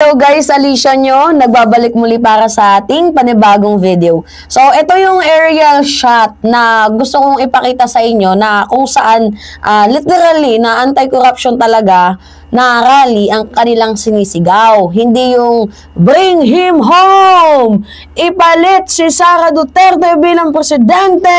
Hello guys, Alicia nyo, nagbabalik muli para sa ating panibagong video. So, ito yung aerial shot na gusto kong ipakita sa inyo na kung saan literally na anti-corruption talaga na rally ang kanilang sinisigaw. Hindi yung bring him home! Ipalit si Sara Duterte bilang presidente!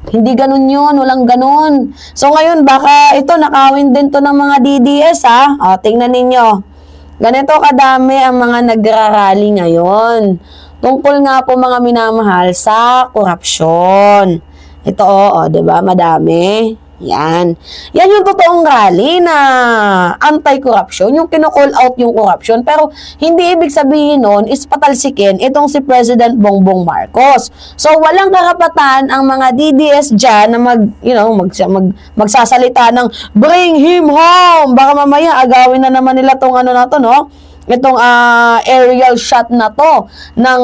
Hindi ganun yun, walang ganun. So ngayon, baka ito nakawin din to ng mga DDS ha. O, tingnan ninyo. Ganito kadami ang mga nagrarally ngayon. Tungkol nga po mga minamahal sa korupsyon. Ito diba? Madami. Yan. Yan yung totoong rally na anti-corruption, yung kino-call out yung corruption. Pero hindi ibig sabihin nun is patalsikin itong si President Bongbong Marcos. So walang karapatan ang mga DDS dyan na magsasalita ng bring him home. Baka mamaya agawin na naman nila tong ano na to, no? Itong aerial shot na to ng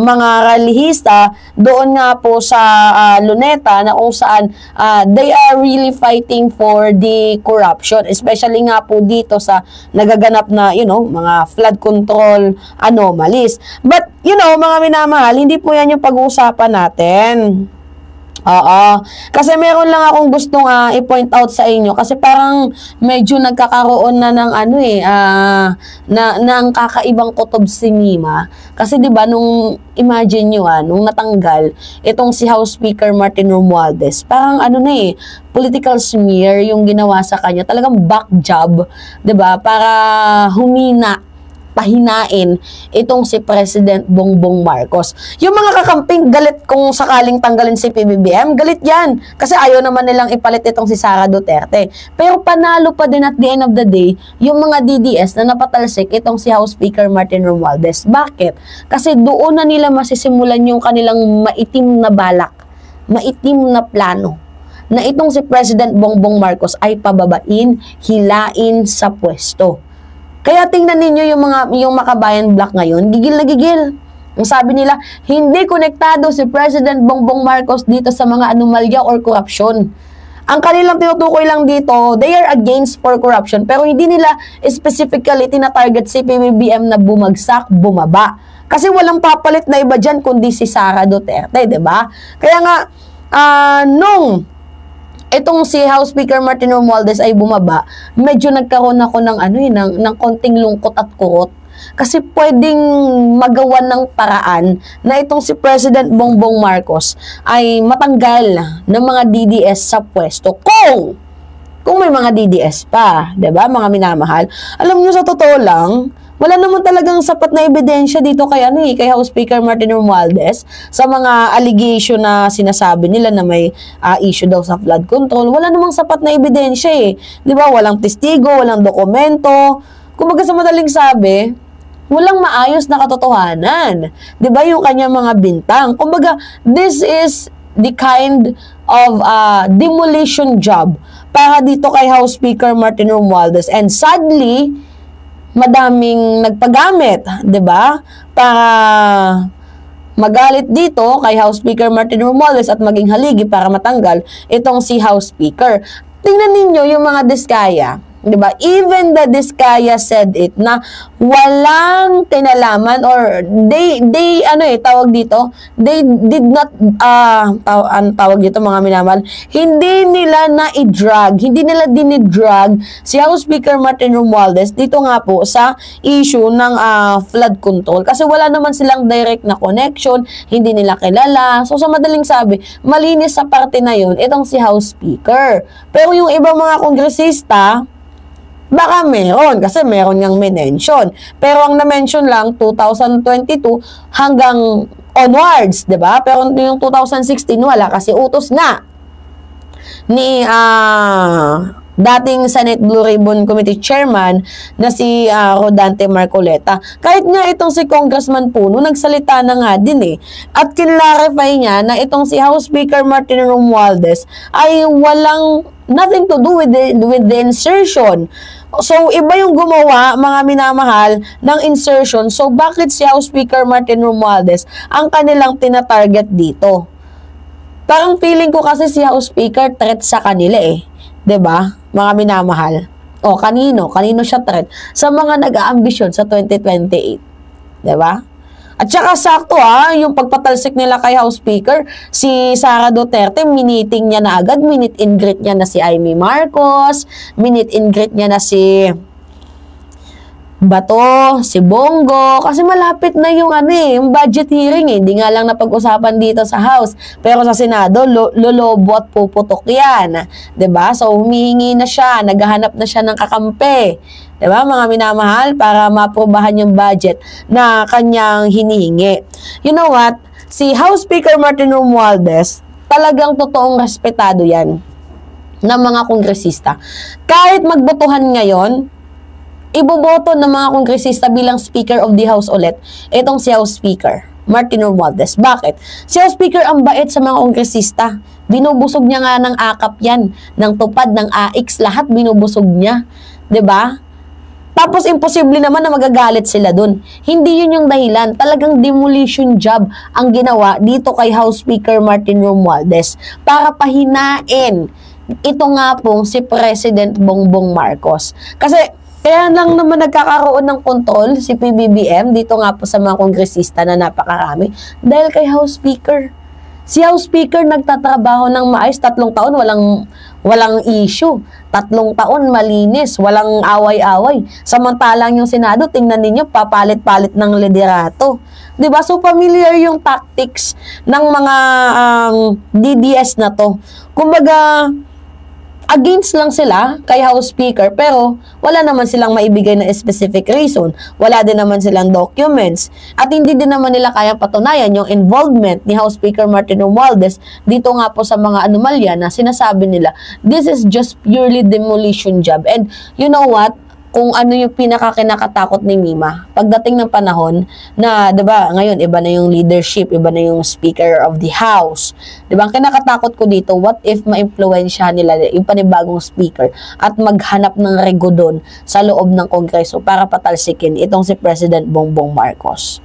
mga rallyista doon nga po sa Luneta na kung saan they are really fighting for the corruption, especially nga po dito sa nagaganap na mga flood control anomalies. But mga minamahal, hindi po yan yung pag-uusapan natin. Kasi meron lang akong gustong i-point out sa inyo kasi parang medyo nagkakaroon na ng ng kakaibang kutob si Mima. Kasi 'di ba nung imagine nyo nung natanggal itong si House Speaker Martin Romualdez, parang political smear yung ginawa sa kanya, talagang back job, 'di ba? Para pahinain itong si President Bongbong Marcos. Yung mga kakamping galit kung sakaling tanggalin si PBBM, galit yan. Kasi ayaw naman nilang ipalit itong si Sara Duterte. Pero panalo pa din at the end of the day, yung mga DDS na napatalsik itong si House Speaker Martin Romualdez. Bakit? Kasi doon na nila masisimulan yung kanilang maitim na balak, maitim na plano, na itong si President Bongbong Marcos ay pababain, hilain sa pwesto. Kaya tingnan ninyo yung Makabayan Block ngayon, gigil na gigil. Ang sabi nila, hindi konektado si President Bongbong Marcos dito sa mga anomalya or korupsyon. Ang kanilang tinutukoy lang dito, they are against for corruption, pero hindi nila specifically tina-target si PBBM na bumagsak, bumaba. Kasi walang papalit na iba dyan kundi si Sara Duterte, diba? Kaya nga, itong si House Speaker Martin Romualdez ay bumaba, medyo nagkaroon ako ng konting lungkot at kurot. Kasi pwedeng magawa ng paraan na itong si President Bongbong Marcos ay matanggal ng mga DDS sa pwesto. Kung may mga DDS pa, 'di ba, mga minamahal? Alam niyo, sa totoo lang, wala naman talagang sapat na ebidensya dito kay House Speaker Martin Romualdez sa mga allegation na sinasabi nila na may issue daw sa flood control. Wala namang sapat na ebidensya 'Di ba? Walang testigo, walang dokumento. Kumbaga sa madaling sabi, walang maayos na katotohanan. 'Di ba? Yung kanyang mga bintang. Kumbaga, this is the kind of demolition job para dito kay House Speaker Martin Romualdez. And sadly, madaming nagpagamit, 'di ba? Para magalit dito kay House Speaker Martin Romualdez at maging haligi para matanggal itong si House Speaker. Tingnan ninyo yung mga diskaya, 'di ba? Even the diskaya said it na walang kinalaman or they tawag dito, they did not tawag dito mga minamal, hindi nila na-i-drag, hindi nila dinidrag si House Speaker Martin Romualdez dito nga po sa issue ng flood control kasi wala naman silang direct na connection, hindi nila kilala. So sa madaling sabi, malinis sa parte na yun itong si House Speaker. Pero yung ibang mga kongresista, baka meron, kasi meron niyang mention. Pero ang na-mention lang, 2022 hanggang onwards, 'di ba? Pero yung 2016, wala kasi utos nga ni dating Senate Blue Ribbon Committee Chairman na si Rodante Marcoleta. Kahit nga itong si Congressman Puno, nagsalita na nga din at kinlarify niya na itong si House Speaker Martin Romualdez ay walang nothing to do with the insertion. So, iba yung gumawa, mga minamahal, ng insertion. So, bakit si House Speaker Martin Romualdez ang kanilang tina-target dito? Parang feeling ko kasi si House Speaker threat sa kanila 'di ba? Mga minamahal. O, kanino? Kanino siya threat? Sa mga nag-aambisyon sa 2028. Diba? At saka sakto yung pagpatalsik nila kay House Speaker, si Sara Duterte, miniting niya na agad, minute and greet niya na si Amy Marcos, minute and greet niya na si Bato, si Bongo, kasi malapit na yung yung budget hearing Hindi nga lang napag-usapan dito sa House, pero sa Senado, lolobo at puputok yan. 'Di ba? So humihingi na siya, naghahanap na siya ng kakampi. 'Di ba, mga minamahal, para maaprubahan yung budget na kanyang hinihingi. You know what? Si House Speaker Martin Romualdez, talagang totoong respetado yan ng mga kongresista. Kahit magbotohan ngayon, iboboto ng mga kongresista bilang Speaker of the House ulit, itong si House Speaker Martin Romualdez. Bakit? Si House Speaker ang bait sa mga kongresista. Binubusog niya nga ng akap yan, ng tupad, ng AX, lahat binubusog niya. 'Di ba? Tapos imposible naman na magagalit sila dun. Hindi yun yung dahilan. Talagang demolition job ang ginawa dito kay House Speaker Martin Romualdez para pahinain ito nga pong si President Bongbong Marcos. Kasi kaya lang naman nagkakaroon ng kontrol si PBBM dito nga po sa mga kongresista na napakarami dahil kay House Speaker. Si House Speaker nagtatrabaho ng maayos, 3 taon, walang issue. 3 taon, malinis, walang away-away. Samantalang yung Senado, tingnan ninyo, papalit-palit ng liderato. 'Di ba? So, familiar yung tactics ng mga DDS na to. Kumbaga, against lang sila kay House Speaker, pero wala naman silang maibigay na specific reason. Wala din naman silang documents. At hindi din naman nila kaya patunayan yung involvement ni House Speaker Martin Romualdez dito nga po sa mga anomalya na sinasabi nila, this is just purely demolition job. And you know what? Kung ano yung pinakakinakatakot ni Mima, pagdating ng panahon na, 'di ba, ngayon iba na yung leadership, iba na yung Speaker of the House. 'Di ba? Ang kinakatakot ko dito, what if maimpluwensyahan nila yung panibagong speaker at maghanap ng rego doon sa loob ng Kongreso para patalsikin itong si President Bongbong Marcos.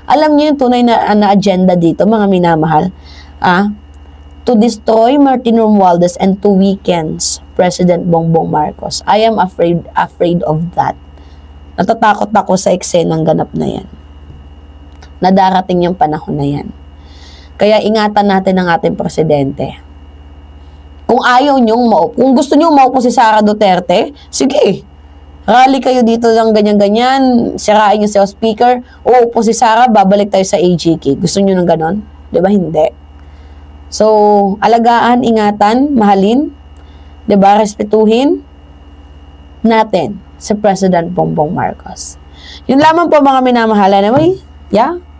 Alam niyo yung tunay na agenda dito, mga minamahal, to destroy Martin Romualdez and to weaken President Bongbong Marcos. I am afraid of that. Natatakot ako sa eksenang ganap na yan. Nadarating yung panahon na yan. Kaya ingatan natin ang ating presidente. Kung ayaw nyong kung gusto nyong maupo si Sara Duterte, sige. Rally kayo dito ng ganyan-ganyan, sirain yung House Speaker, uupo si Sara, babalik tayo sa AGK. Gusto nyo ng ganon? Diba? Hindi. So, alagaan, ingatan, mahalin, 'di ba? Respetuhin natin si President Bongbong Marcos. Yun lamang po, mga minamahal. Anyway,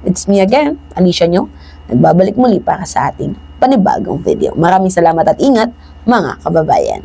it's me again, Alicia nyo. Nagbabalik muli para sa ating panibagong video. Maraming salamat at ingat, mga kababayan.